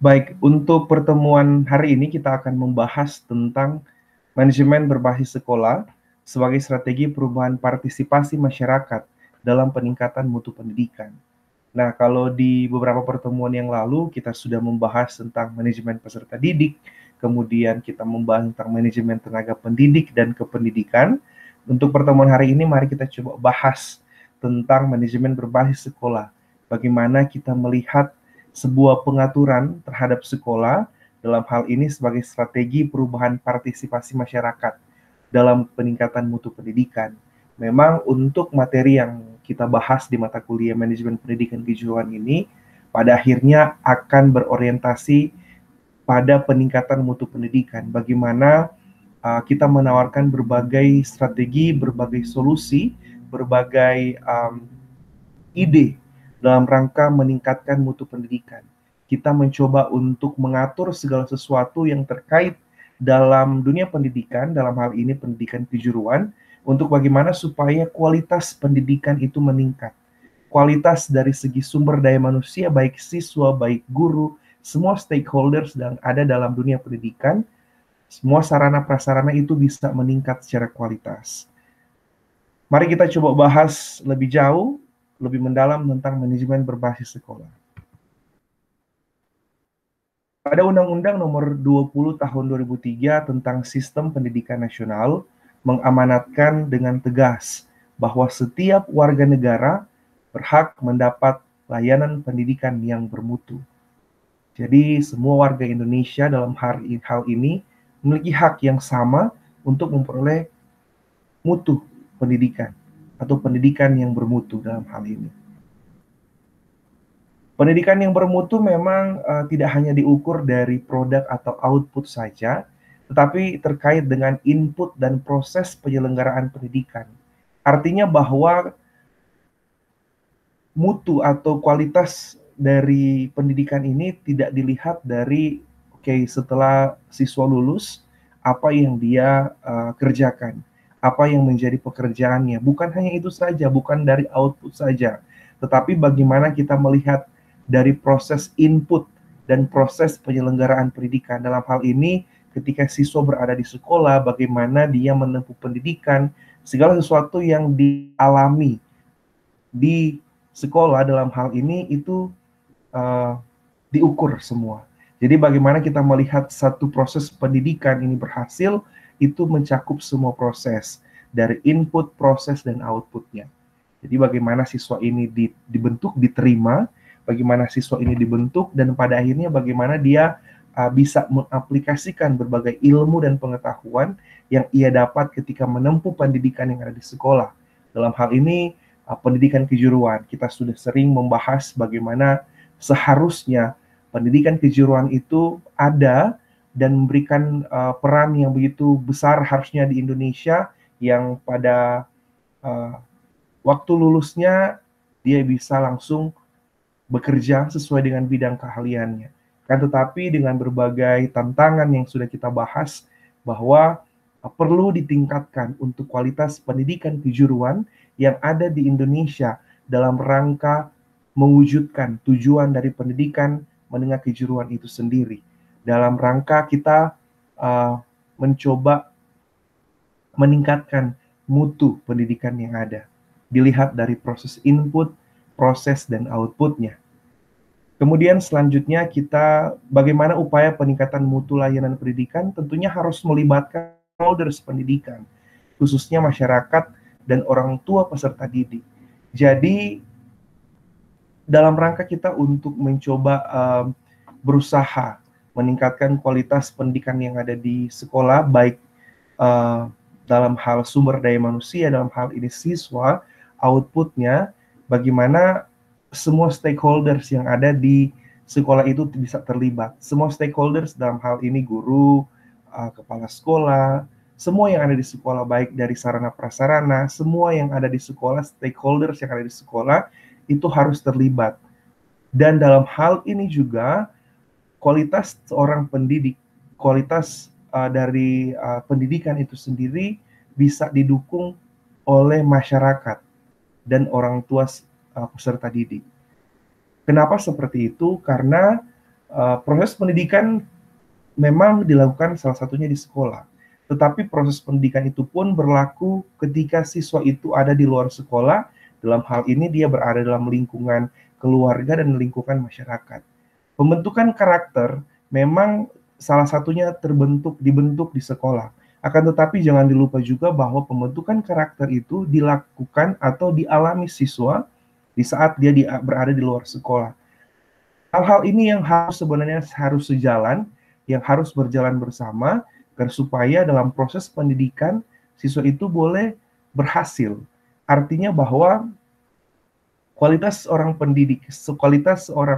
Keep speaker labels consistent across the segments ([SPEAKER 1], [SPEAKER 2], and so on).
[SPEAKER 1] Baik, untuk pertemuan hari ini kita akan membahas tentang manajemen berbasis sekolah sebagai strategi perubahan partisipasi masyarakat dalam peningkatan mutu pendidikan. Nah, kalau di beberapa pertemuan yang lalu kita sudah membahas tentang manajemen peserta didik, kemudian kita membahas tentang manajemen tenaga pendidik dan kependidikan. Untuk pertemuan hari ini mari kita coba bahas tentang manajemen berbasis sekolah. Bagaimana kita melihat sebuah pengaturan terhadap sekolah dalam hal ini sebagai strategi perubahan partisipasi masyarakat dalam peningkatan mutu pendidikan. Memang untuk materi yang kita bahas di mata kuliah manajemen pendidikan kejuruan ini pada akhirnya akan berorientasi pada peningkatan mutu pendidikan. Bagaimana kita menawarkan berbagai strategi, berbagai solusi, berbagai ide dalam rangka meningkatkan mutu pendidikan. Kita mencoba untuk mengatur segala sesuatu yang terkait dalam dunia pendidikan, dalam hal ini pendidikan kejuruan, untuk bagaimana supaya kualitas pendidikan itu meningkat. Kualitas dari segi sumber daya manusia, baik siswa, baik guru, semua stakeholders yang ada dalam dunia pendidikan, semua sarana prasarana itu bisa meningkat secara kualitas. Mari kita coba bahas lebih jauh, lebih mendalam tentang manajemen berbasis sekolah. Pada Undang-Undang Nomor 20 Tahun 2003 tentang Sistem Pendidikan Nasional mengamanatkan dengan tegas bahwa setiap warga negara berhak mendapat layanan pendidikan yang bermutu. Jadi semua warga Indonesia dalam hal ini memiliki hak yang sama untuk memperoleh mutu pendidikan atau pendidikan yang bermutu dalam hal ini. Pendidikan yang bermutu memang tidak hanya diukur dari produk atau output saja, tetapi terkait dengan input dan proses penyelenggaraan pendidikan. Artinya bahwa mutu atau kualitas dari pendidikan ini tidak dilihat dari setelah siswa lulus apa yang dia kerjakan, apa yang menjadi pekerjaannya. Bukan hanya itu saja, bukan dari output saja, tetapi bagaimana kita melihat dari proses input dan proses penyelenggaraan pendidikan. Dalam hal ini ketika siswa berada di sekolah, bagaimana dia menempuh pendidikan, segala sesuatu yang dialami di sekolah dalam hal ini itu diukur semua. Jadi bagaimana kita melihat satu proses pendidikan ini berhasil, itu mencakup semua proses, dari input, proses, dan outputnya. Jadi bagaimana siswa ini dibentuk, diterima, bagaimana siswa ini dibentuk, dan pada akhirnya bagaimana dia bisa mengaplikasikan berbagai ilmu dan pengetahuan yang ia dapat ketika menempuh pendidikan yang ada di sekolah. Dalam hal ini, pendidikan kejuruan, kita sudah sering membahas bagaimana seharusnya pendidikan kejuruan itu ada dan memberikan peran yang begitu besar harusnya di Indonesia, yang pada waktu lulusnya dia bisa langsung bekerja sesuai dengan bidang keahliannya. Kan tetapi dengan berbagai tantangan yang sudah kita bahas, bahwa perlu ditingkatkan untuk kualitas pendidikan kejuruan yang ada di Indonesia dalam rangka mewujudkan tujuan dari pendidikan menengah kejuruan itu sendiri. Dalam rangka kita mencoba meningkatkan mutu pendidikan yang ada. Dilihat dari proses input, proses, dan outputnya. Kemudian selanjutnya kita bagaimana upaya peningkatan mutu layanan pendidikan tentunya harus melibatkan stakeholders pendidikan, khususnya masyarakat dan orang tua peserta didik. Jadi dalam rangka kita untuk mencoba berusaha meningkatkan kualitas pendidikan yang ada di sekolah, baik dalam hal sumber daya manusia, dalam hal ini siswa, outputnya, bagaimana semua stakeholders yang ada di sekolah itu bisa terlibat. Semua stakeholders dalam hal ini guru, kepala sekolah, semua yang ada di sekolah, baik dari sarana prasarana, semua yang ada di sekolah, stakeholders yang ada di sekolah, itu harus terlibat. Dan dalam hal ini juga, kualitas seorang pendidik, kualitas dari pendidikan itu sendiri bisa didukung oleh masyarakat dan orang tua peserta didik. Kenapa seperti itu? Karena Proses pendidikan memang dilakukan salah satunya di sekolah, tetapi proses pendidikan itu pun berlaku ketika siswa itu ada di luar sekolah. Dalam hal ini dia berada dalam lingkungan keluarga dan lingkungan masyarakat. Pembentukan karakter memang salah satunya dibentuk di sekolah. Akan tetapi jangan dilupa juga bahwa pembentukan karakter itu dilakukan atau dialami siswa di saat dia berada di luar sekolah. Hal-hal ini yang sebenarnya harus sejalan, yang harus berjalan bersama, supaya dalam proses pendidikan siswa itu boleh berhasil. Artinya bahwa kualitas seorang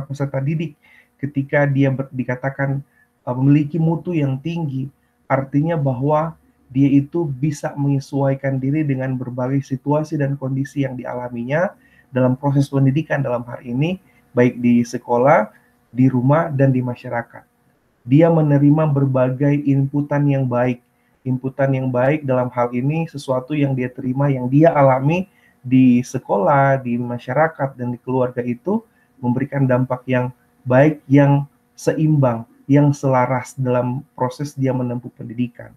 [SPEAKER 1] peserta didik ketika dia dikatakan memiliki mutu yang tinggi, artinya bahwa dia itu bisa menyesuaikan diri dengan berbagai situasi dan kondisi yang dialaminya dalam proses pendidikan dalam hal ini, baik di sekolah, di rumah, dan di masyarakat. Dia menerima berbagai inputan yang baik. Inputan yang baik dalam hal ini sesuatu yang dia terima, yang dia alami di sekolah, di masyarakat, dan di keluarga itu memberikan dampak yang baik, yang seimbang, yang selaras dalam proses dia menempuh pendidikan.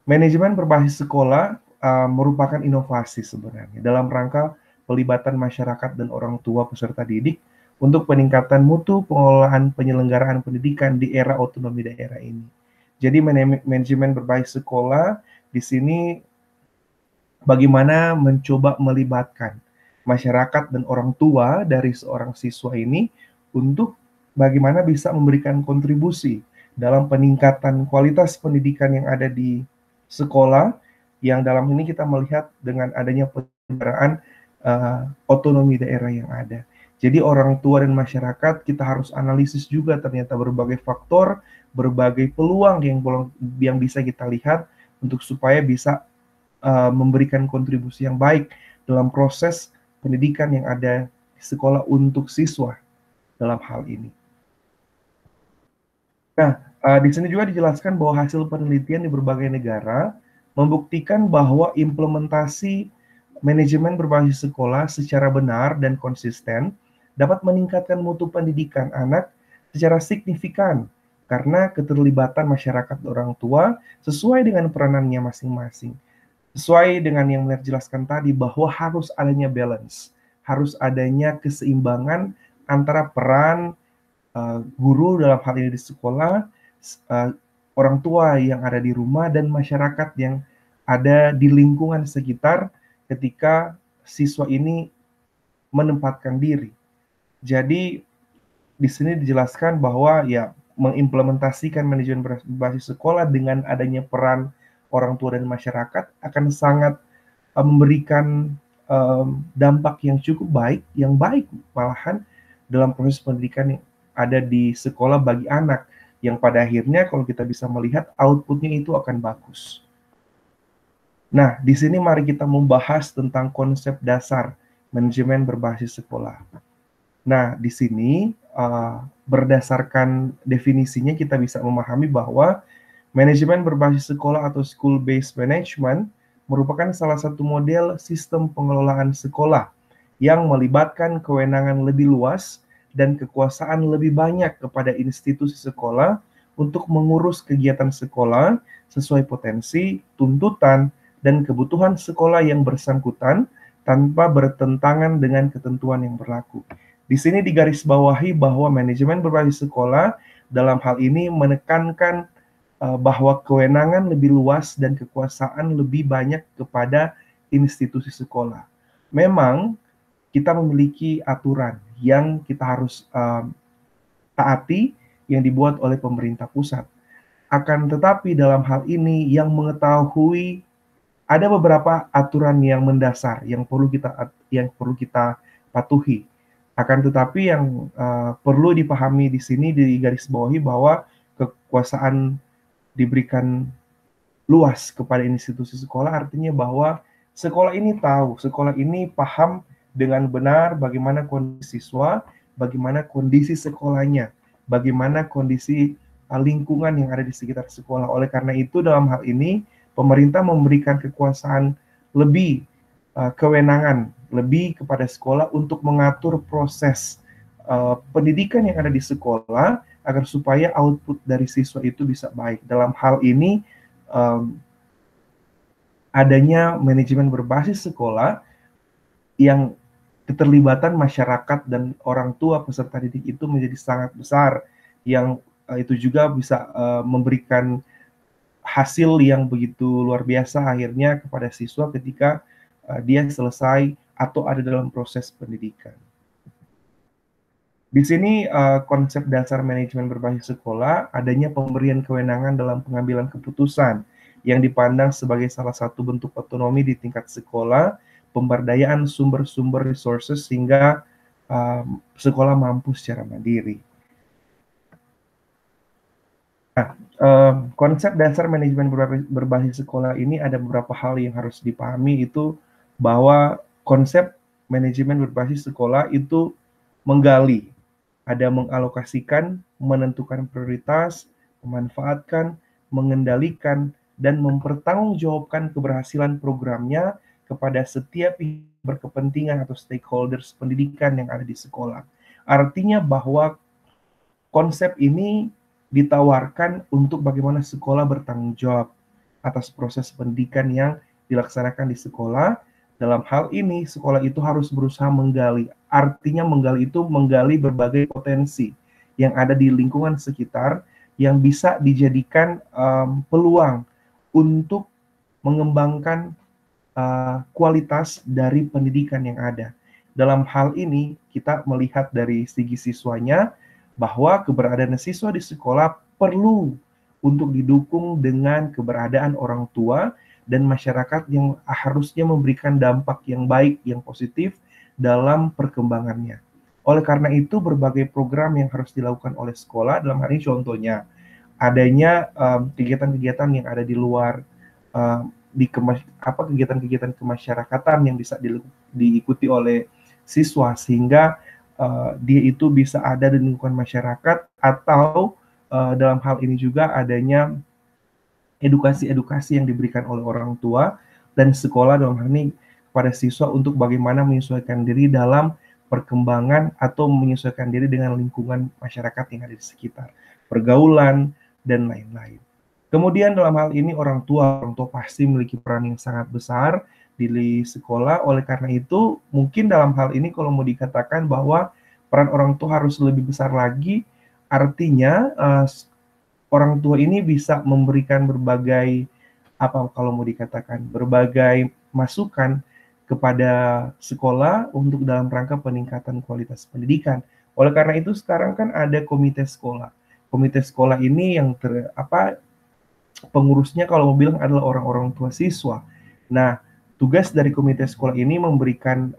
[SPEAKER 1] Manajemen berbasis sekolah merupakan inovasi sebenarnya dalam rangka pelibatan masyarakat dan orang tua peserta didik untuk peningkatan mutu pengelolaan penyelenggaraan pendidikan di era otonomi daerah ini. Jadi manajemen berbasis sekolah di sini bagaimana mencoba melibatkan masyarakat dan orang tua dari seorang siswa ini untuk bagaimana bisa memberikan kontribusi dalam peningkatan kualitas pendidikan yang ada di sekolah, yang dalam ini kita melihat dengan adanya penyelenggaraan otonomi daerah yang ada. Jadi orang tua dan masyarakat kita harus analisis juga ternyata berbagai faktor, berbagai peluang yang bisa kita lihat untuk supaya bisa memberikan kontribusi yang baik dalam proses pendidikan yang ada di sekolah untuk siswa dalam hal ini. Nah, di sini juga dijelaskan bahwa hasil penelitian di berbagai negara membuktikan bahwa implementasi manajemen berbasis sekolah secara benar dan konsisten dapat meningkatkan mutu pendidikan anak secara signifikan karena keterlibatan masyarakat orang tua sesuai dengan peranannya masing-masing. Sesuai dengan yang Mer jelaskan tadi bahwa harus adanya balance, harus adanya keseimbangan antara peran guru dalam hal ini di sekolah, orang tua yang ada di rumah, dan masyarakat yang ada di lingkungan sekitar ketika siswa ini menempatkan diri. Jadi di sini dijelaskan bahwa ya mengimplementasikan manajemen berbasis sekolah dengan adanya peran orang tua dan masyarakat akan sangat memberikan dampak yang cukup baik, yang baik malahan dalam proses pendidikan yang ada di sekolah bagi anak, yang pada akhirnya kalau kita bisa melihat outputnya itu akan bagus. Nah, di sini mari kita membahas tentang konsep dasar manajemen berbasis sekolah. Nah, di sini berdasarkan definisinya kita bisa memahami bahwa manajemen berbasis sekolah atau school-based management merupakan salah satu model sistem pengelolaan sekolah yang melibatkan kewenangan lebih luas dan kekuasaan lebih banyak kepada institusi sekolah untuk mengurus kegiatan sekolah sesuai potensi, tuntutan, dan kebutuhan sekolah yang bersangkutan tanpa bertentangan dengan ketentuan yang berlaku. Di sini digarisbawahi bahwa manajemen berbasis sekolah dalam hal ini menekankan bahwa kewenangan lebih luas dan kekuasaan lebih banyak kepada institusi sekolah. Memang kita memiliki aturan yang kita harus taati yang dibuat oleh pemerintah pusat. Akan tetapi dalam hal ini yang mengetahui ada beberapa aturan yang mendasar yang perlu kita patuhi. Akan tetapi yang perlu dipahami di sini digarisbawahi bahwa kekuasaan diberikan luas kepada institusi sekolah artinya bahwa sekolah ini tahu, sekolah ini paham dengan benar bagaimana kondisi siswa, bagaimana kondisi sekolahnya, bagaimana kondisi lingkungan yang ada di sekitar sekolah. Oleh karena itu dalam hal ini pemerintah memberikan kekuasaan lebih, kewenangan lebih kepada sekolah untuk mengatur proses pendidikan yang ada di sekolah agar supaya output dari siswa itu bisa baik. Dalam hal ini adanya manajemen berbasis sekolah yang keterlibatan masyarakat dan orang tua peserta didik itu menjadi sangat besar, yang itu juga bisa memberikan hasil yang begitu luar biasa akhirnya kepada siswa ketika dia selesai atau ada dalam proses pendidikan. Di sini konsep dasar manajemen berbasis sekolah adanya pemberian kewenangan dalam pengambilan keputusan yang dipandang sebagai salah satu bentuk otonomi di tingkat sekolah, pemberdayaan sumber-sumber resources sehingga sekolah mampu secara mandiri. Nah, konsep dasar manajemen berbasis sekolah ini ada beberapa hal yang harus dipahami, itu bahwa konsep manajemen berbasis sekolah itu menggali, ada mengalokasikan, menentukan prioritas, memanfaatkan, mengendalikan, dan mempertanggungjawabkan keberhasilan programnya kepada setiap pihak berkepentingan atau stakeholders pendidikan yang ada di sekolah. Artinya bahwa konsep ini ditawarkan untuk bagaimana sekolah bertanggung jawab atas proses pendidikan yang dilaksanakan di sekolah. Dalam hal ini, sekolah itu harus berusaha menggali. Artinya menggali itu menggali berbagai potensi yang ada di lingkungan sekitar yang bisa dijadikan peluang untuk mengembangkan kualitas dari pendidikan yang ada. Dalam hal ini, kita melihat dari segi siswanya, bahwa keberadaan siswa di sekolah perlu untuk didukung dengan keberadaan orang tua dan masyarakat yang harusnya memberikan dampak yang baik, yang positif dalam perkembangannya. Oleh karena itu, berbagai program yang harus dilakukan oleh sekolah, dalam hal ini contohnya, adanya kegiatan-kegiatan yang ada di luar, kegiatan-kegiatan kemasyarakatan yang bisa diikuti oleh siswa, sehingga dia itu bisa ada di lingkungan masyarakat, atau dalam hal ini juga adanya edukasi-edukasi yang diberikan oleh orang tua dan sekolah dalam hal ini kepada siswa untuk bagaimana menyesuaikan diri dalam perkembangan atau menyesuaikan diri dengan lingkungan masyarakat yang ada di sekitar, pergaulan, dan lain-lain. Kemudian dalam hal ini orang tua pasti memiliki peran yang sangat besar di sekolah. Oleh karena itu, mungkin dalam hal ini kalau mau dikatakan bahwa peran orang tua harus lebih besar lagi, artinya orang tua ini bisa memberikan berbagai berbagai masukan kepada sekolah untuk dalam rangka peningkatan kualitas pendidikan. Oleh karena itu sekarang kan ada komite sekolah. Komite sekolah ini yang pengurusnya kalau mau bilang adalah orang-orang tua siswa. Nah, tugas dari komite sekolah ini memberikan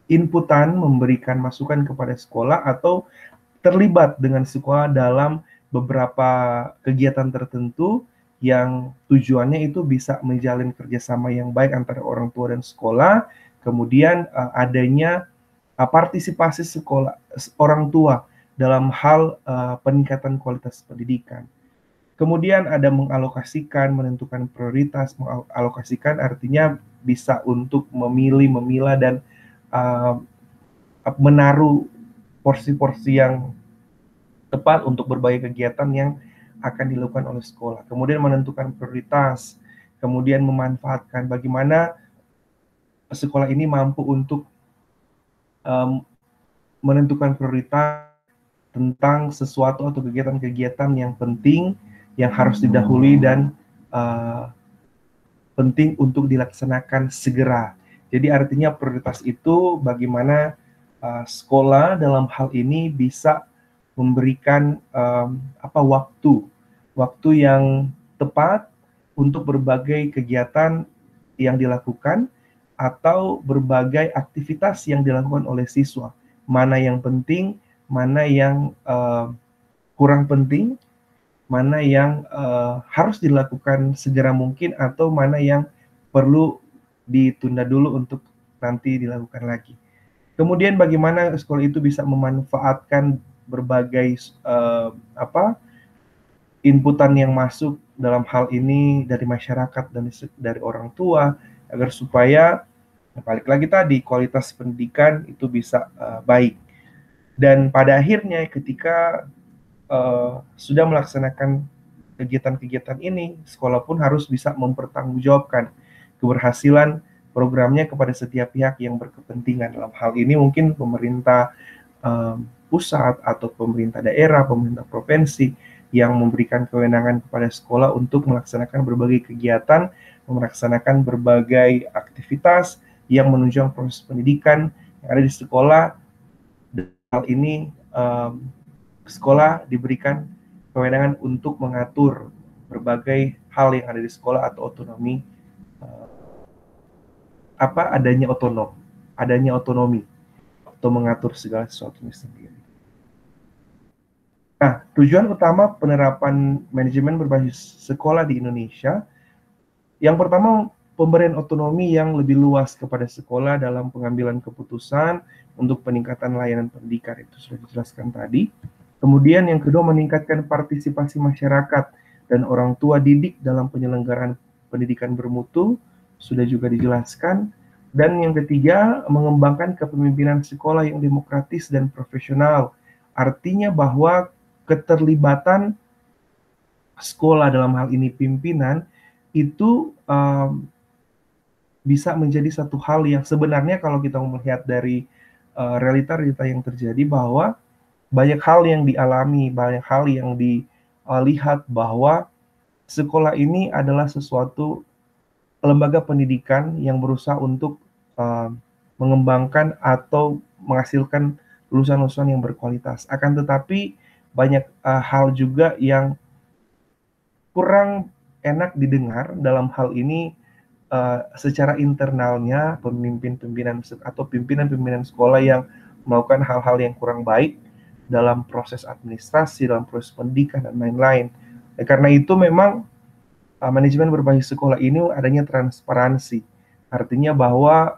[SPEAKER 1] inputan, memberikan masukan kepada sekolah atau terlibat dengan sekolah dalam beberapa kegiatan tertentu yang tujuannya itu bisa menjalin kerjasama yang baik antara orang tua dan sekolah. Kemudian adanya partisipasi sekolah orang tua dalam hal peningkatan kualitas pendidikan. Kemudian ada mengalokasikan, menentukan prioritas. Mengalokasikan artinya bisa untuk memilih, memilah, dan menaruh porsi-porsi yang tepat untuk berbagai kegiatan yang akan dilakukan oleh sekolah. Kemudian menentukan prioritas, kemudian memanfaatkan bagaimana sekolah ini mampu untuk menentukan prioritas tentang sesuatu atau kegiatan-kegiatan yang penting, yang harus didahului dan penting untuk dilaksanakan segera. Jadi artinya prioritas itu bagaimana sekolah dalam hal ini bisa memberikan waktu yang tepat untuk berbagai kegiatan yang dilakukan atau berbagai aktivitas yang dilakukan oleh siswa. Mana yang penting, mana yang kurang penting, mana yang harus dilakukan segera mungkin, atau mana yang perlu ditunda dulu untuk nanti dilakukan lagi. Kemudian bagaimana sekolah itu bisa memanfaatkan berbagai inputan yang masuk dalam hal ini dari masyarakat dan dari orang tua, agar supaya Balik lagi tadi, kualitas pendidikan itu bisa baik. Dan pada akhirnya ketika sudah melaksanakan kegiatan-kegiatan ini, sekolah pun harus bisa mempertanggungjawabkan keberhasilan programnya kepada setiap pihak yang berkepentingan. Dalam hal ini mungkin pemerintah pusat atau pemerintah daerah, pemerintah provinsi yang memberikan kewenangan kepada sekolah untuk melaksanakan berbagai kegiatan, melaksanakan berbagai aktivitas yang menunjang proses pendidikan yang ada di sekolah. Dan hal ini sekolah diberikan kewenangan untuk mengatur berbagai hal yang ada di sekolah atau otonomi, adanya otonomi atau mengatur segala sesuatunya sendiri. Nah, tujuan utama penerapan manajemen berbasis sekolah di Indonesia, yang pertama, pemberian otonomi yang lebih luas kepada sekolah dalam pengambilan keputusan untuk peningkatan layanan pendidikan, itu sudah dijelaskan tadi. Kemudian yang kedua, meningkatkan partisipasi masyarakat dan orang tua didik dalam penyelenggaraan pendidikan bermutu, sudah juga dijelaskan. Dan yang ketiga, mengembangkan kepemimpinan sekolah yang demokratis dan profesional. Artinya bahwa keterlibatan sekolah dalam hal ini pimpinan itu bisa menjadi satu hal yang sebenarnya kalau kita melihat dari realita-realita yang terjadi, bahwa banyak hal yang dialami, banyak hal yang dilihat bahwa sekolah ini adalah sesuatu lembaga pendidikan yang berusaha untuk mengembangkan atau menghasilkan lulusan-lulusan yang berkualitas. Akan tetapi banyak hal juga yang kurang enak didengar dalam hal ini. Secara internalnya pimpinan atau pimpinan sekolah yang melakukan hal-hal yang kurang baik dalam proses administrasi, dalam proses pendidikan dan lain-lain. Karena itu memang manajemen berbasis sekolah ini adanya transparansi. Artinya bahwa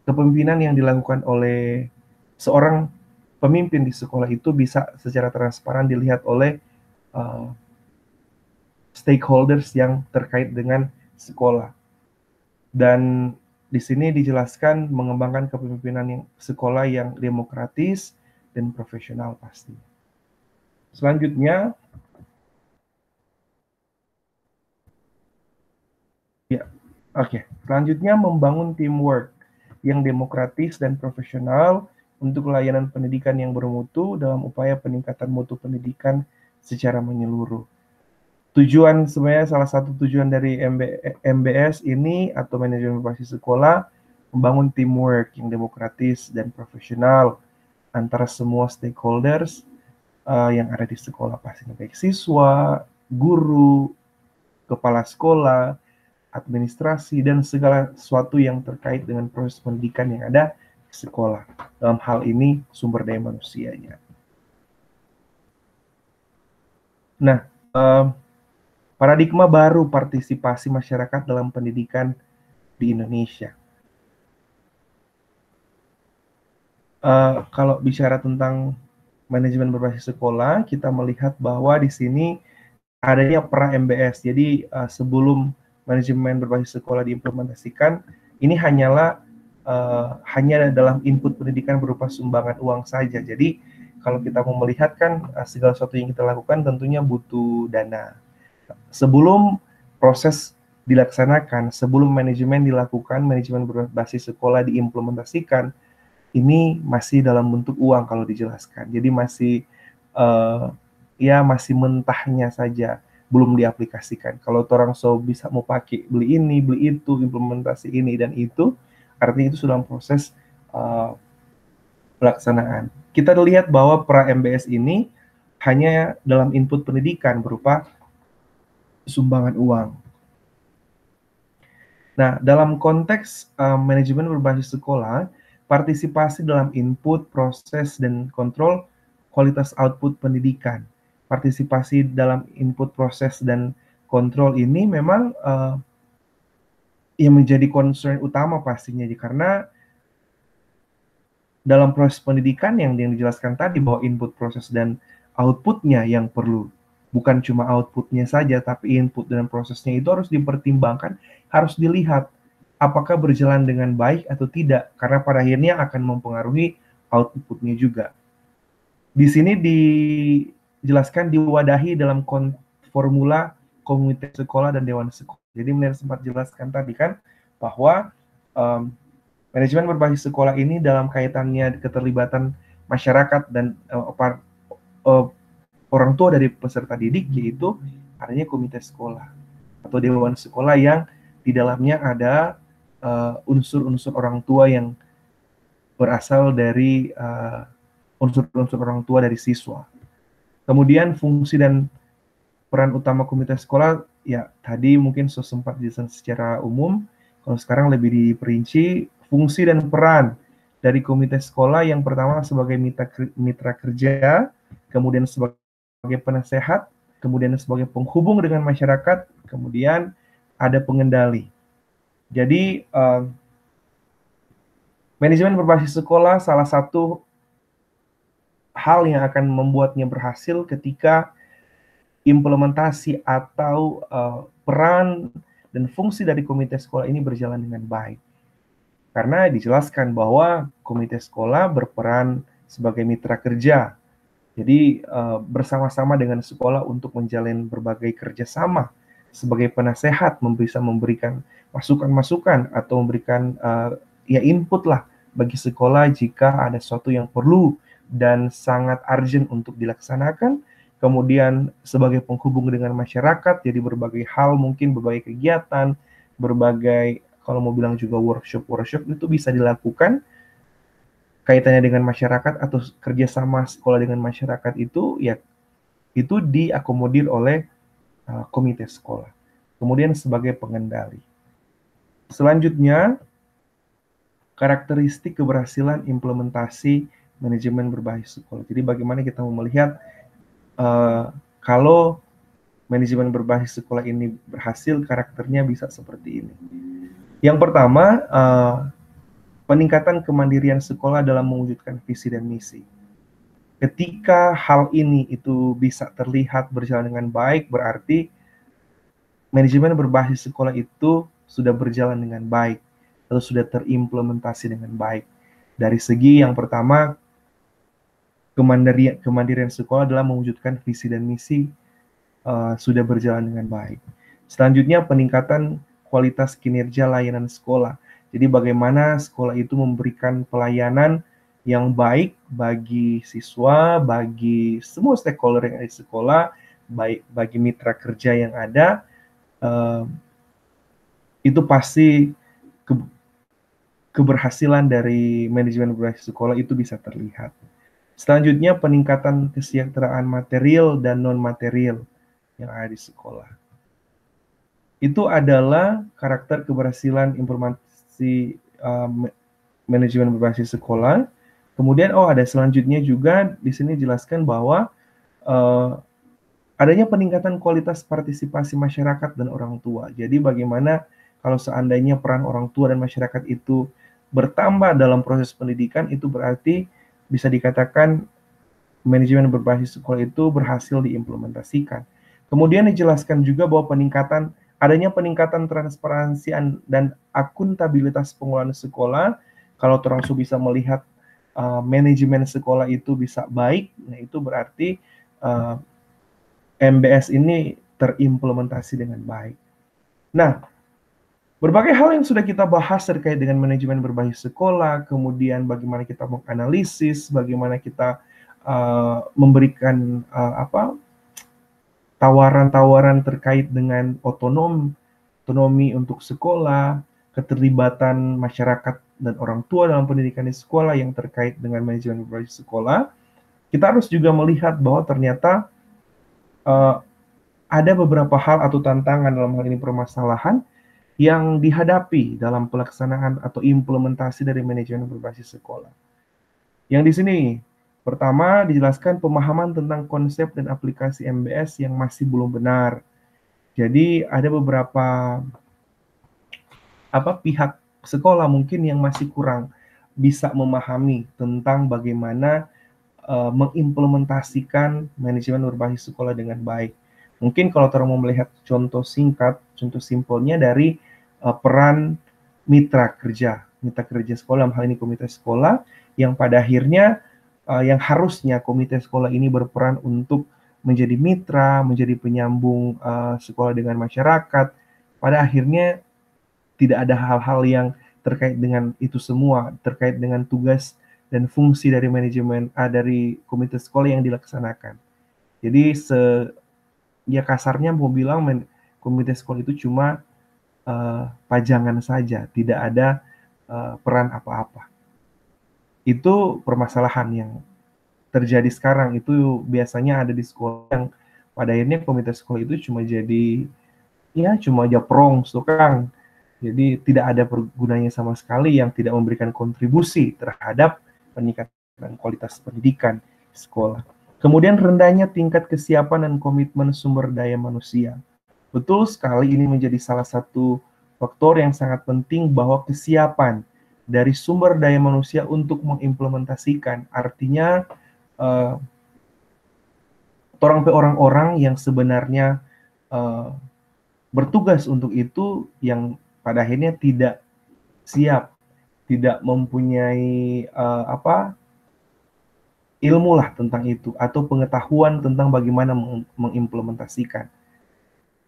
[SPEAKER 1] kepemimpinan yang dilakukan oleh seorang pemimpin di sekolah itu bisa secara transparan dilihat oleh stakeholders yang terkait dengan sekolah. Dan di sini dijelaskan mengembangkan kepemimpinan yang sekolah yang demokratis dan profesional pasti. Selanjutnya, selanjutnya membangun teamwork yang demokratis dan profesional untuk layanan pendidikan yang bermutu dalam upaya peningkatan mutu pendidikan secara menyeluruh. Tujuan, sebenarnya salah satu tujuan dari MBS ini atau manajemen berbasis sekolah, membangun teamwork yang demokratis dan profesional antara semua stakeholders yang ada di sekolah, pastinya baik siswa, guru, kepala sekolah, administrasi, dan segala sesuatu yang terkait dengan proses pendidikan yang ada di sekolah. Dalam hal ini sumber daya manusianya. Nah, paradigma baru partisipasi masyarakat dalam pendidikan di Indonesia. Kalau bicara tentang manajemen berbasis sekolah, kita melihat bahwa di sini adanya pra-MBS. Jadi sebelum manajemen berbasis sekolah diimplementasikan, ini hanya dalam input pendidikan berupa sumbangan uang saja. Jadi kalau kita mau melihat kan segala sesuatu yang kita lakukan tentunya butuh dana. Sebelum proses dilaksanakan, sebelum manajemen dilakukan, manajemen berbasis sekolah diimplementasikan, ini masih dalam bentuk uang kalau dijelaskan. Jadi masih masih mentahnya saja, belum diaplikasikan. Kalau orang bisa mau pakai beli ini, beli itu, implementasi ini dan itu, artinya itu sudah proses pelaksanaan. Kita lihat bahwa pra-MBS ini hanya dalam input pendidikan berupa sumbangan uang. Nah, dalam konteks manajemen berbasis sekolah, partisipasi dalam input, proses, dan kontrol kualitas output pendidikan. Partisipasi dalam input, proses, dan kontrol ini memang yang menjadi concern utama pastinya, karena dalam proses pendidikan yang dijelaskan tadi bahwa input, proses, dan outputnya yang perlu. Bukan cuma outputnya saja, tapi input dan prosesnya itu harus dipertimbangkan, harus dilihat apakah berjalan dengan baik atau tidak, karena pada akhirnya akan mempengaruhi output-nya juga. Di sini dijelaskan diwadahi dalam formula komunitas sekolah dan dewan sekolah. Jadi Mender sempat jelaskan tadi kan bahwa manajemen berbasis sekolah ini dalam kaitannya keterlibatan masyarakat dan orang tua dari peserta didik, yaitu adanya komite sekolah atau dewan sekolah yang di dalamnya ada unsur-unsur orang tua yang berasal dari unsur-unsur orang tua dari siswa. Kemudian fungsi dan peran utama komite sekolah, ya tadi mungkin sempat dijelaskan secara umum. Kalau sekarang lebih diperinci, fungsi dan peran dari komite sekolah yang pertama sebagai mitra kerja, kemudian sebagai penasehat, kemudian sebagai penghubung dengan masyarakat, kemudian ada pengendali. Jadi manajemen berbasis sekolah salah satu hal yang akan membuatnya berhasil ketika implementasi atau peran dan fungsi dari komite sekolah ini berjalan dengan baik. Karena dijelaskan bahwa komite sekolah berperan sebagai mitra kerja. Jadi bersama-sama dengan sekolah untuk menjalin berbagai kerjasama sebagai penasehat, bisa memberikan masukan-masukan atau memberikan ya input lah bagi sekolah jika ada sesuatu yang perlu dan sangat urgent untuk dilaksanakan. Kemudian sebagai penghubung dengan masyarakat, jadi berbagai hal, mungkin berbagai kegiatan, berbagai, kalau mau bilang juga workshop itu bisa dilakukan kaitannya dengan masyarakat atau kerjasama sekolah dengan masyarakat itu, ya itu diakomodir oleh komite sekolah. Kemudian sebagai pengendali. Selanjutnya, karakteristik keberhasilan implementasi manajemen berbasis sekolah. Jadi bagaimana kita mau melihat kalau manajemen berbasis sekolah ini berhasil, karakternya bisa seperti ini. Yang pertama, peningkatan kemandirian sekolah dalam mewujudkan visi dan misi. Ketika hal ini itu bisa terlihat berjalan dengan baik, berarti manajemen berbasis sekolah itu sudah berjalan dengan baik atau sudah terimplementasi dengan baik. Dari segi yang pertama, kemandirian sekolah dalam mewujudkan visi dan misi sudah berjalan dengan baik. Selanjutnya, peningkatan kualitas kinerja layanan sekolah. Jadi bagaimana sekolah itu memberikan pelayanan yang baik bagi siswa, bagi semua stakeholder yang ada di sekolah, baik bagi mitra kerja yang ada, itu pasti keberhasilan dari manajemen berbasis sekolah itu bisa terlihat. Selanjutnya, peningkatan kesejahteraan material dan non-material yang ada di sekolah. Itu adalah karakter keberhasilan implementasi manajemen berbasis sekolah. Kemudian, ada selanjutnya juga di sini jelaskan bahwa adanya peningkatan kualitas partisipasi masyarakat dan orang tua. Jadi bagaimana kalau seandainya peran orang tua dan masyarakat itu bertambah dalam proses pendidikan, itu berarti bisa dikatakan manajemen berbasis sekolah itu berhasil diimplementasikan. Kemudian dijelaskan juga bahwa adanya peningkatan transparansi dan akuntabilitas pengelolaan sekolah. Kalau orang bisa melihat manajemen sekolah itu bisa baik, nah itu berarti MBS ini terimplementasi dengan baik. Nah, berbagai hal yang sudah kita bahas terkait dengan manajemen berbasis sekolah, kemudian bagaimana kita menganalisis, bagaimana kita memberikan tawaran-tawaran terkait dengan otonomi untuk sekolah, keterlibatan masyarakat dan orang tua dalam pendidikan di sekolah yang terkait dengan manajemen berbasis sekolah. Kita harus juga melihat bahwa ternyata ada beberapa hal atau tantangan, dalam hal ini permasalahan, yang dihadapi dalam pelaksanaan atau implementasi dari manajemen berbasis sekolah. Yang di sini, pertama dijelaskan pemahaman tentang konsep dan aplikasi MBS yang masih belum benar. Jadi ada beberapa pihak sekolah mungkin yang masih kurang bisa memahami tentang bagaimana mengimplementasikan manajemen berbasis sekolah dengan baik. Mungkin kalau orang mau melihat contoh singkat, contoh simpelnya dari peran mitra kerja sekolah, dalam hal ini komite sekolah, yang pada akhirnya yang harusnya komite sekolah ini berperan untuk menjadi mitra, menjadi penyambung sekolah dengan masyarakat, pada akhirnya tidak ada hal-hal yang terkait dengan itu semua, terkait dengan tugas dan fungsi dari manajemen dari komite sekolah yang dilaksanakan. Jadi ya kasarnya mau bilang komite sekolah itu cuma pajangan saja, tidak ada peran apa-apa. Itu permasalahan yang terjadi sekarang, itu biasanya ada di sekolah yang pada akhirnya komite sekolah itu cuma jadi ya cuma aja prong sukang. Jadi tidak ada gunanya sama sekali, yang tidak memberikan kontribusi terhadap peningkatan kualitas pendidikan di sekolah. Kemudian rendahnya tingkat kesiapan dan komitmen sumber daya manusia. Betul sekali, ini menjadi salah satu faktor yang sangat penting, bahwa kesiapan dari sumber daya manusia untuk mengimplementasikan, artinya orang-orang yang sebenarnya bertugas untuk itu, yang pada akhirnya tidak siap, tidak mempunyai ilmu lah tentang itu, atau pengetahuan tentang bagaimana mengimplementasikan.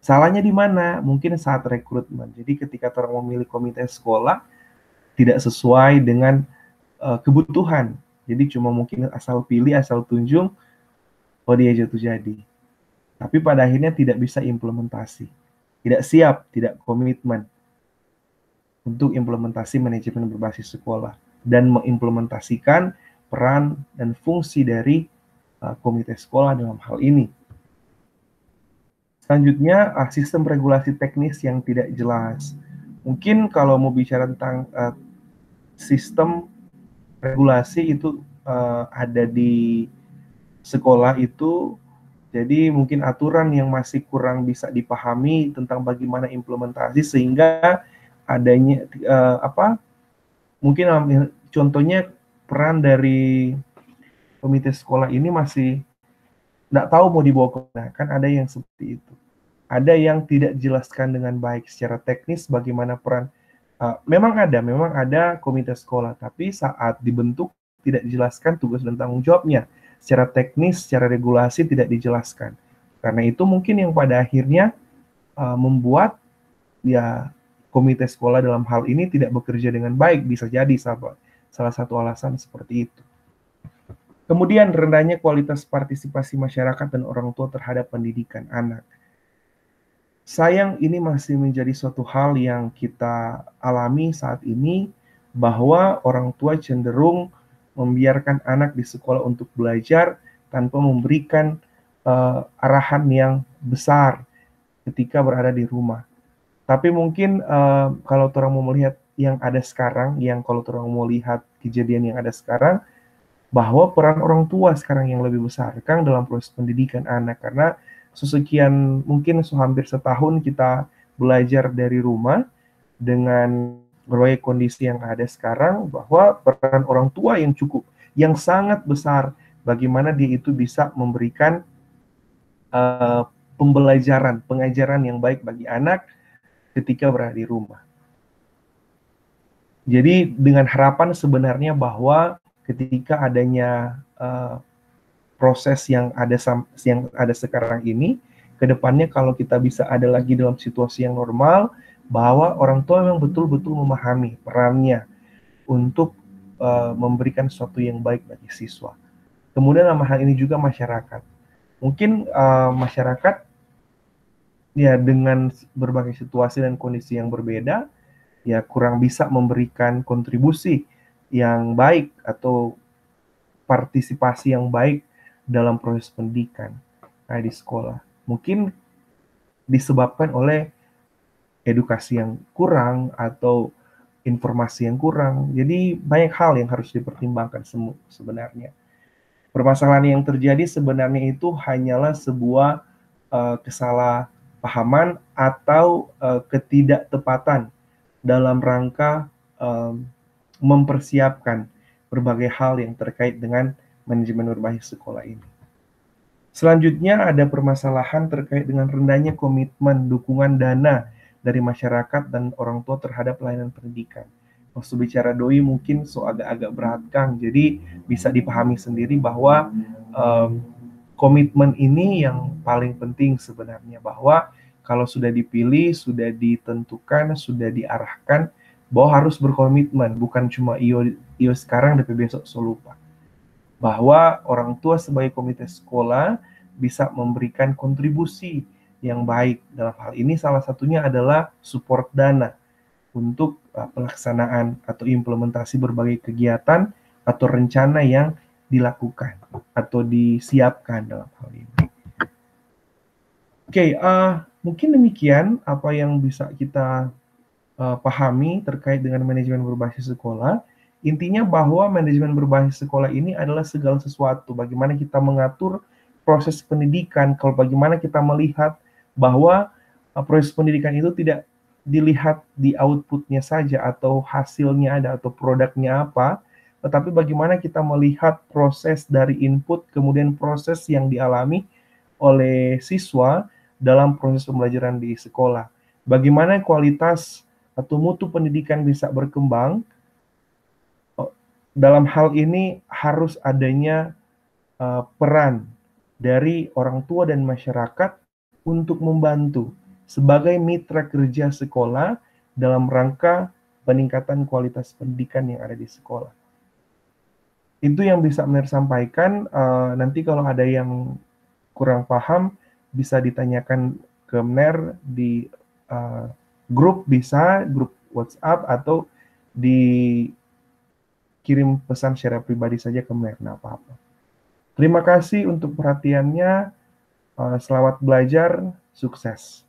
[SPEAKER 1] Salahnya di mana? Mungkin saat rekrutmen. Jadi ketika orang memilih komite sekolah, tidak sesuai dengan kebutuhan. Jadi cuma mungkin asal pilih, asal tunjuk, oh dia jatuh jadi. Tapi pada akhirnya tidak bisa implementasi. Tidak siap, tidak komitmen untuk implementasi manajemen berbasis sekolah dan mengimplementasikan peran dan fungsi dari komite sekolah dalam hal ini. Selanjutnya, sistem regulasi teknis yang tidak jelas. Mungkin kalau mau bicara tentang sistem regulasi itu ada di sekolah itu, jadi mungkin aturan yang masih kurang bisa dipahami tentang bagaimana implementasi, sehingga adanya mungkin contohnya peran dari komite sekolah ini masih nggak tahu mau dibawa ke mana, kan ada yang seperti itu. Ada yang tidak dijelaskan dengan baik secara teknis bagaimana peran. Memang ada komite sekolah, tapi saat dibentuk tidak dijelaskan tugas dan tanggung jawabnya. Secara teknis, secara regulasi tidak dijelaskan. Karena itu mungkin yang pada akhirnya membuat ya komite sekolah dalam hal ini tidak bekerja dengan baik, bisa jadi salah satu alasan seperti itu. Kemudian rendahnya kualitas partisipasi masyarakat dan orang tua terhadap pendidikan anak. Sayang, ini masih menjadi suatu hal yang kita alami saat ini, bahwa orang tua cenderung membiarkan anak di sekolah untuk belajar tanpa memberikan arahan yang besar ketika berada di rumah. Tapi mungkin kalau orang mau melihat yang ada sekarang, kalau orang mau lihat kejadian yang ada sekarang, bahwa peran orang tua sekarang yang lebih besar kan dalam proses pendidikan anak, karena sesekian mungkin hampir setahun kita belajar dari rumah dengan berbagai kondisi yang ada sekarang, bahwa peran orang tua yang sangat besar bagaimana dia itu bisa memberikan pengajaran yang baik bagi anak ketika berada di rumah. Jadi dengan harapan sebenarnya bahwa ketika adanya proses yang ada sekarang ini, kedepannya kalau kita bisa ada lagi dalam situasi yang normal, bahwa orang tua memang betul-betul memahami perannya untuk memberikan sesuatu yang baik bagi siswa. Kemudian dalam hal ini juga masyarakat. Mungkin masyarakat ya dengan berbagai situasi dan kondisi yang berbeda, ya kurang bisa memberikan kontribusi yang baik atau partisipasi yang baik dalam proses pendidikan di sekolah. Mungkin disebabkan oleh edukasi yang kurang atau informasi yang kurang. Jadi banyak hal yang harus dipertimbangkan sebenarnya. Permasalahan yang terjadi sebenarnya itu hanyalah sebuah kesalahpahaman atau ketidaktepatan dalam rangka mempersiapkan berbagai hal yang terkait dengan manajemen berbasis sekolah ini. Selanjutnya ada permasalahan terkait dengan rendahnya komitmen dukungan dana dari masyarakat dan orang tua terhadap pelayanan pendidikan. Waktu bicara doi mungkin agak-agak berat Kang, jadi bisa dipahami sendiri bahwa komitmen ini yang paling penting sebenarnya, bahwa kalau sudah dipilih, sudah ditentukan, sudah diarahkan, bahwa harus berkomitmen, bukan cuma iyo sekarang tapi besok so lupa. Bahwa orang tua sebagai komite sekolah bisa memberikan kontribusi yang baik. Dalam hal ini salah satunya adalah support dana untuk pelaksanaan atau implementasi berbagai kegiatan atau rencana yang dilakukan atau disiapkan dalam hal ini. Oke, mungkin demikian apa yang bisa kita pahami terkait dengan manajemen berbasis sekolah. Intinya bahwa manajemen berbasis sekolah ini adalah segala sesuatu. Bagaimana kita mengatur proses pendidikan, kalau bagaimana kita melihat bahwa proses pendidikan itu tidak dilihat di outputnya saja atau hasilnya ada atau produknya apa, tetapi bagaimana kita melihat proses dari input, kemudian proses yang dialami oleh siswa dalam proses pembelajaran di sekolah. Bagaimana kualitas atau mutu pendidikan bisa berkembang. Dalam hal ini harus adanya peran dari orang tua dan masyarakat untuk membantu sebagai mitra kerja sekolah dalam rangka peningkatan kualitas pendidikan yang ada di sekolah. Itu yang bisa Mener sampaikan. Nanti kalau ada yang kurang paham bisa ditanyakan ke Mener di grup, bisa grup WhatsApp atau dikirim pesan secara pribadi saja ke Mener, nah apa-apa. Terima kasih untuk perhatiannya. Selamat belajar, sukses.